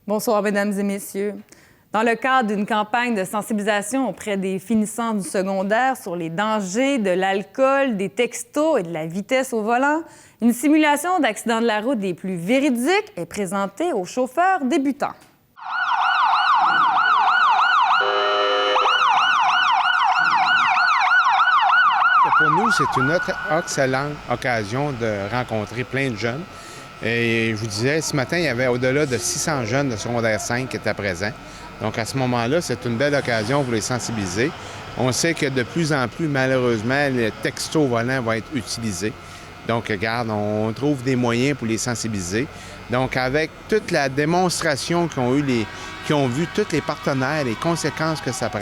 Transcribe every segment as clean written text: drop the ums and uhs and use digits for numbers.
Bonsoir, mesdames et messieurs. Dans le cadre d'une campagne de sensibilisation auprès des finissants du secondaire sur les dangers de l'alcool, des textos et de la vitesse au volant, une simulation d'accidents de la route des plus véridiques est présentée aux chauffeurs débutants. Pour nous, c'est une autre excellente occasion de rencontrer plein de jeunes. Et je vous disais, ce matin, il y avait au-delà de 600 jeunes de secondaire 5 qui étaient présents. Donc, à ce moment-là, c'est une belle occasion pour les sensibiliser. On sait que de plus en plus, malheureusement, le texto volant va être utilisé. Donc, regarde, on trouve des moyens pour les sensibiliser. Donc, avec toute la démonstration qui ont vu tous les partenaires, les conséquences que ça prend.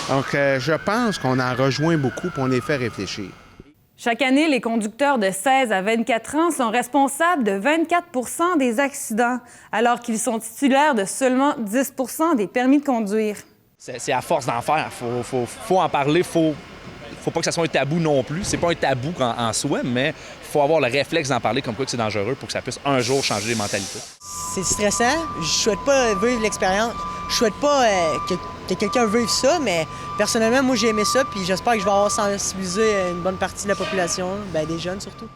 Donc, je pense qu'on en rejoint beaucoup et on les fait réfléchir. Chaque année, les conducteurs de 16 à 24 ans sont responsables de 24 des accidents, alors qu'ils sont titulaires de seulement 10 des permis de conduire. C'est à force d'en faire. Faut en parler. Faut pas que ça soit un tabou non plus. C'est pas un tabou en soi, mais il faut avoir le réflexe d'en parler comme quoi que c'est dangereux pour que ça puisse un jour changer les mentalités. C'est stressant. Je souhaite pas vivre l'expérience. Je souhaite pas que quelqu'un vive ça, mais personnellement, moi, j'ai aimé ça, puis j'espère que je vais avoir sensibilisé une bonne partie de la population, des jeunes surtout.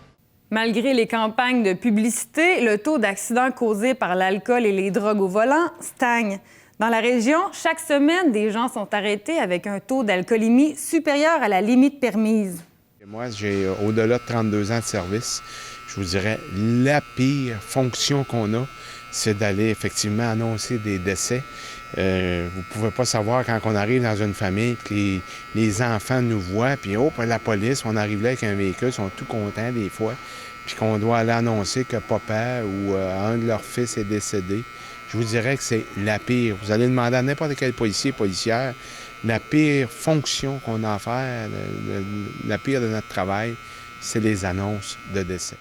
Malgré les campagnes de publicité, le taux d'accidents causés par l'alcool et les drogues au volant stagne. Dans la région, chaque semaine, des gens sont arrêtés avec un taux d'alcoolémie supérieur à la limite permise. Moi, j'ai au-delà de 32 ans de service. Je vous dirais, la pire fonction qu'on a, c'est d'aller effectivement annoncer des décès. Vous ne pouvez pas savoir quand on arrive dans une famille que les enfants nous voient, puis la police, on arrive là avec un véhicule, ils sont tout contents des fois, puis qu'on doit aller annoncer que papa ou un de leurs fils est décédé. Je vous dirais que c'est la pire. Vous allez demander à n'importe quel policier, policière, la pire fonction qu'on a à faire, la pire de notre travail, c'est les annonces de décès.